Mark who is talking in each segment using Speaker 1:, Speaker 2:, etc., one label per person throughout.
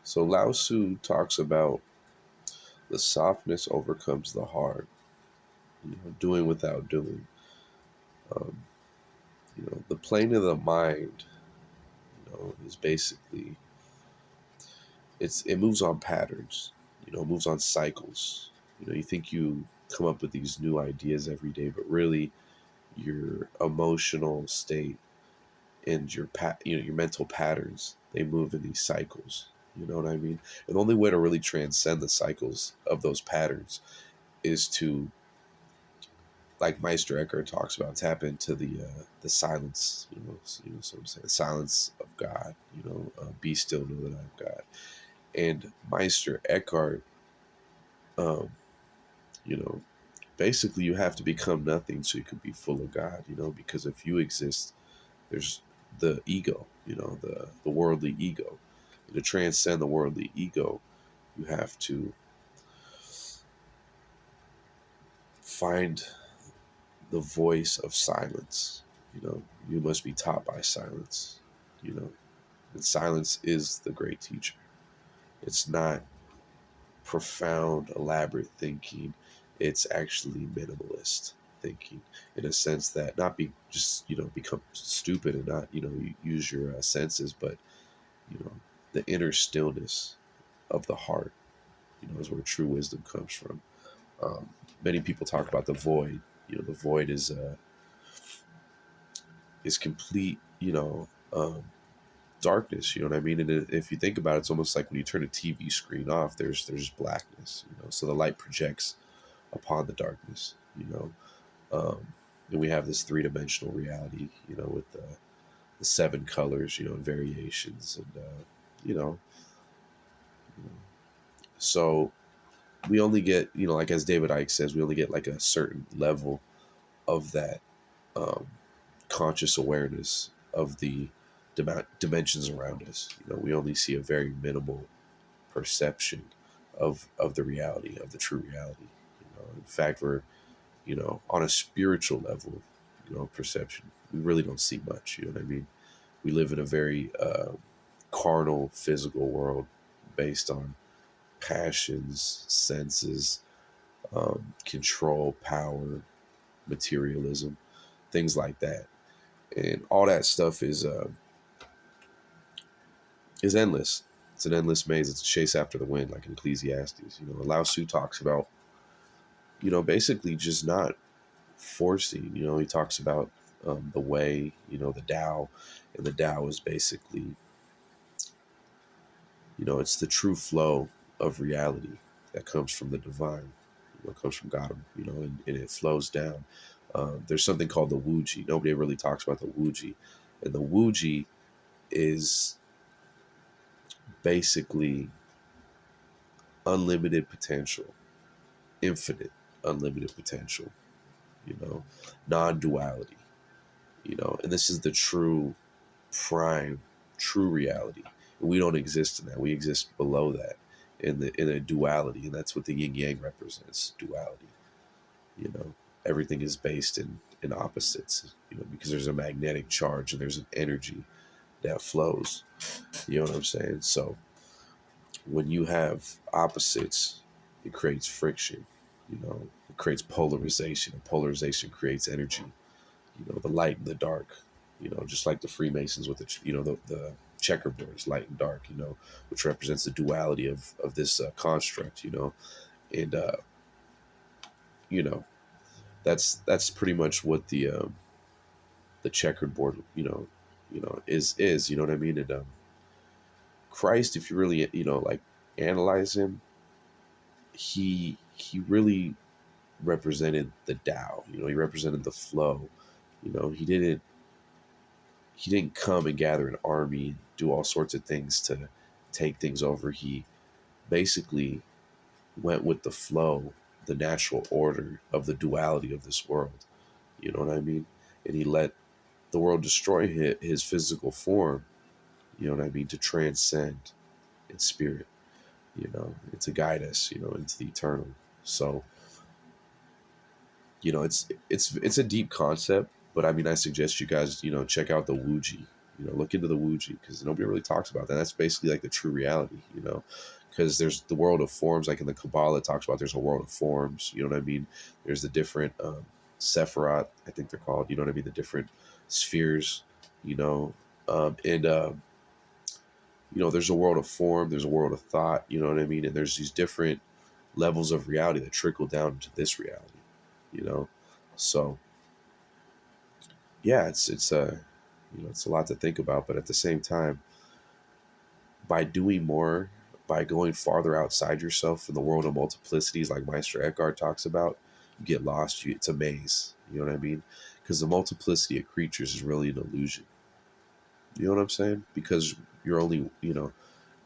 Speaker 1: So Lao Tzu talks about the softness overcomes the hard, doing without doing. Um, the plane of the mind, is basically it moves on patterns, it moves on cycles. You think you come up with these new ideas every day, but really your emotional state and your mental patterns, they move in these cycles. You know what I mean? And the only way to really transcend the cycles of those patterns is to, like Meister Eckhart talks about, tap into the silence. So I'm saying, silence of God. Be still, know that I'm God. And Meister Eckhart, um, you know, basically you have to become nothing so you can be full of God. Because if you exist, there's the ego. The worldly ego. To transcend the worldly ego, you have to find the voice of silence. You must be taught by silence. You know, and silence is the great teacher. It's not profound, elaborate thinking. It's actually minimalist thinking, in a sense that not be just become stupid and not use your senses, but you know the inner stillness of the heart. Is where true wisdom comes from. Um, Many people talk about the void. The void is complete. Darkness. You know what I mean? And if you think about it, it's almost like when you turn a TV screen off, there's blackness. So the light projects upon the darkness. And we have this three-dimensional reality. With the seven colors. And variations, and you know, so we only get like as David Icke says, we only get like a certain level of that um, conscious awareness of the dimensions around us. We only see a very minimal perception of the reality, of the true reality. In fact, we're on a spiritual level, perception. We really don't see much. You know what I mean? We live in a very carnal, physical world based on passions, senses, control, power, materialism, things like that, and all that stuff is endless. It's an endless maze. It's a chase after the wind, like in Ecclesiastes. Lao Tzu talks about, basically just not forcing. He talks about the way, the Tao, and the Tao is basically, it's the true flow of reality that comes from the divine. It comes from God, and it flows down. There's something called the Wuji. Nobody really talks about the Wuji, and the Wuji is basically unlimited potential, infinite, unlimited potential. Non-duality. And this is the true prime, true reality. And we don't exist in that. We exist below that, in a duality, and that's what the yin yang represents. Duality. Everything is based in opposites. Because there's a magnetic charge and there's an energy that flows. You know what I'm saying? So when you have opposites, it creates friction. It creates polarization, and polarization creates energy. The light and the dark. Just like the Freemasons with the checkerboards, light and dark. Which represents the duality of this construct. And you know that's pretty much what the checkered board is. You know what I mean? And Christ, if you really like analyze him, he really represented the Tao. He represented the flow. He didn't come and gather an army, do all sorts of things to take things over. He basically went with the flow, the natural order of the duality of this world. You know what I mean? And he let the world destroy his physical form. You know what I mean? To transcend in spirit. And to guide us. Into the eternal. So it's a deep concept, but I mean, I suggest you guys check out the Wuji. Look into the Wuji, because nobody really talks about that. That's basically like the true reality, because there's the world of forms, like in the Kabbalah, it talks about there's a world of forms. You know what I mean? There's the different Sephiroth, I think they're called. You know what I mean? The different spheres. You know, and there's a world of form, there's a world of thought. You know what I mean? And there's these different levels of reality that trickle down into this reality. You know, so yeah, it's a lot to think about, but at the same time, by doing more, by going farther outside yourself in the world of multiplicities, like Meister Eckhart talks about, you get lost. It's a maze. You know what I mean? Because the multiplicity of creatures is really an illusion. You know what I'm saying? Because you're only,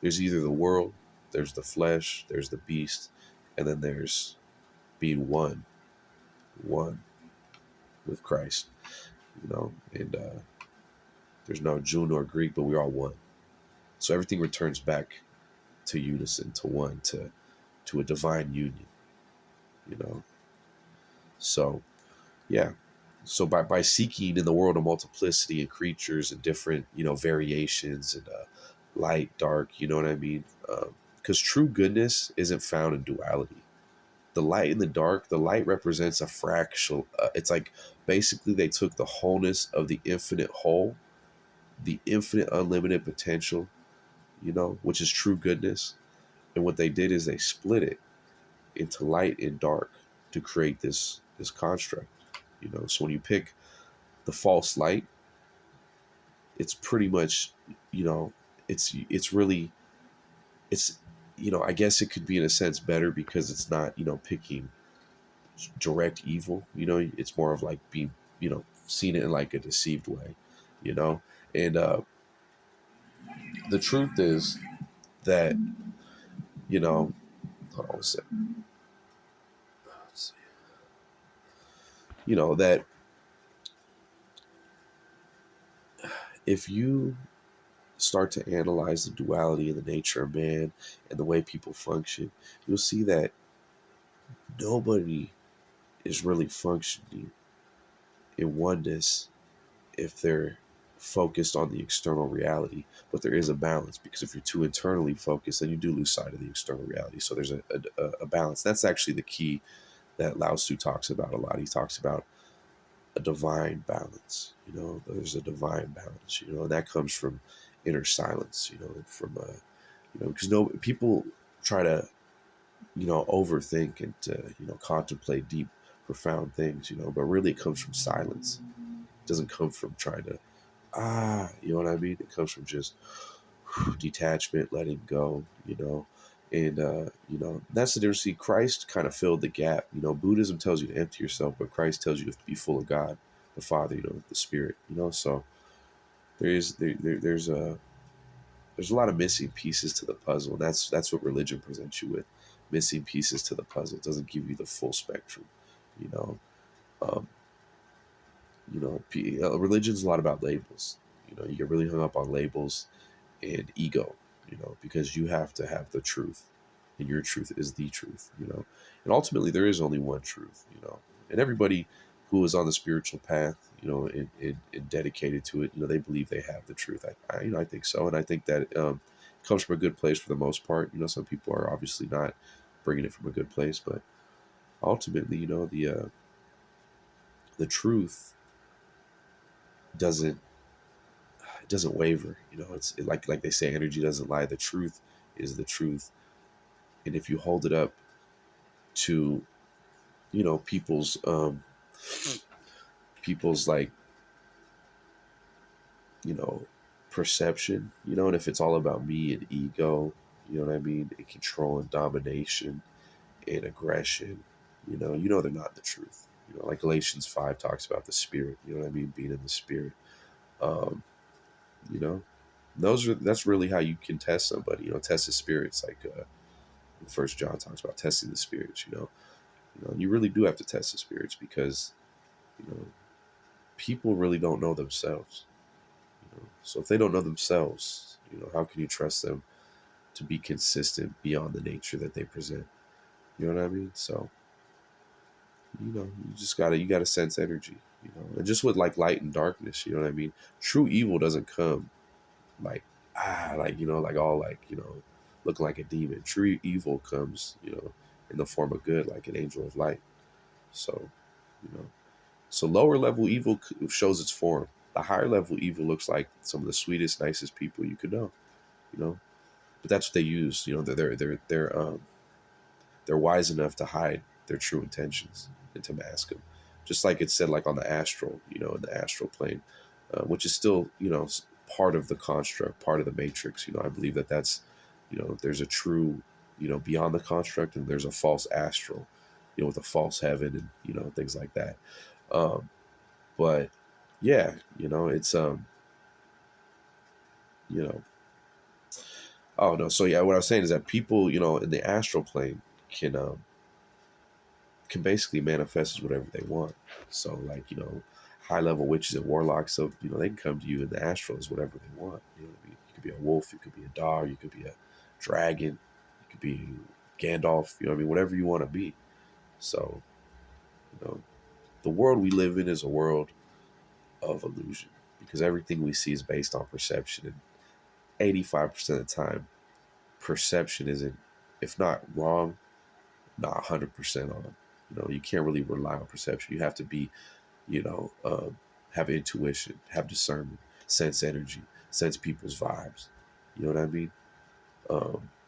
Speaker 1: there's either the world, there's the flesh, there's the beast, and then there's being one with Christ. And there's no Jew nor Greek, but we're all one. So everything returns back to unison, to one, to a divine union. You know. So yeah. So by seeking in the world of multiplicity and creatures and different variations and light, dark, you know what I mean? Because true goodness isn't found in duality. The light and the dark, the light represents a fractional. It's like basically they took the wholeness of the infinite whole, the infinite unlimited potential, which is true goodness. And what they did is they split it into light and dark to create this construct. So when you pick the false light, it's pretty much, it's really, it's, I guess it could be in a sense better because it's not, picking direct evil. It's more of like being, seeing it in like a deceived way, and the truth is that, hold on a second. Let's see. That if you start to analyze the duality and the nature of man and the way people function, you'll see that nobody is really functioning in oneness if they're focused on the external reality. But there is a balance, because if you're too internally focused, then you do lose sight of the external reality. So there's a balance. That's actually the key that Lao Tzu talks about a lot. He talks about a divine balance. There's a divine balance. And that comes from inner silence. From because people try to overthink and to contemplate deep, profound things. But really it comes from silence. It doesn't come from trying to you know what I mean? It comes from just detachment, letting go. And that's the difference. See, Christ kind of filled the gap. Buddhism tells you to empty yourself, but Christ tells you to be full of God, the Father, the Spirit. So there's a lot of missing pieces to the puzzle, and that's what religion presents you with: missing pieces to the puzzle. It doesn't give you the full spectrum. you know um, religion's a lot about labels. You get really hung up on labels and ego, because you have to have the truth, and your truth is the truth. And ultimately there is only one truth. And everybody who is on the spiritual path, and dedicated to it, they believe they have the truth. I think so, and I think that comes from a good place for the most part. Some people are obviously not bringing it from a good place, but ultimately, the truth doesn't waver. It's like they say, energy doesn't lie. The truth is the truth, and if you hold it up to people's like you know perception, and if it's all about me and ego, you know what I mean, and control and domination and aggression, they're not the truth. Like Galatians 5 talks about the spirit, you know what I mean, being in the spirit. um you know that's really how you can test somebody, test the spirits. Like First John talks about testing the spirits. You really do have to test the spirits, because you know people really don't know themselves. So if they don't know themselves, how can you trust them to be consistent beyond the nature that they present? You know what I mean? So you just gotta sense energy. You know, and just with like light and darkness, you know what I mean? True evil doesn't come like like like all like looking like a demon. True evil comes in the form of good, like an angel of light. So you know, so lower level evil shows its form. The higher level evil looks like some of the sweetest, nicest people you could know. You know, but that's what they use. You know, they're wise enough to hide their true intentions and to mask them, just like it said, like on the astral, in the astral plane, which is still, part of the construct, part of the matrix. I believe that that's, there's a true, beyond the construct, and there's a false astral, with a false heaven and things like that. Um, but yeah, it's you know, oh no, so yeah, what I was saying is that people, in the astral plane can basically manifest as whatever they want. So like, high level witches and warlocks, so they can come to you in the astral as whatever they want. You know what I mean? You could be a wolf, you could be a dog, you could be a dragon, you could be Gandalf, you know what I mean? Whatever you want to be. So, the world we live in is a world of illusion because everything we see is based on perception, and 85% of the time perception isn't, if not wrong, not 100% on. You can't really rely on perception. You have to be, you know, um, have intuition, have discernment, sense energy, sense people's vibes. You know what I mean?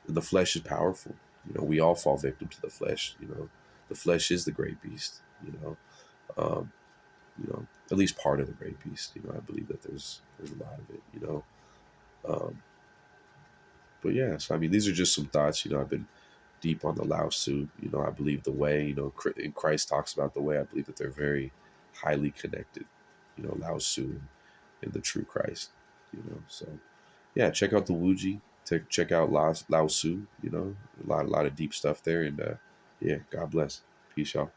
Speaker 1: And the flesh is powerful. We all fall victim to the flesh. The flesh is the great beast. Um, at least part of the great beast. I believe that there's a lot of it. Um, but yeah, so I mean, these are just some thoughts. I've been deep on the Lao Tzu. I believe the way. And Christ talks about the way. I believe that they're very highly connected. Lao Tzu and the true Christ. So yeah, check out the Wuji. Check out Lao Tzu. A lot of deep stuff there. And yeah, God bless. Peace, y'all.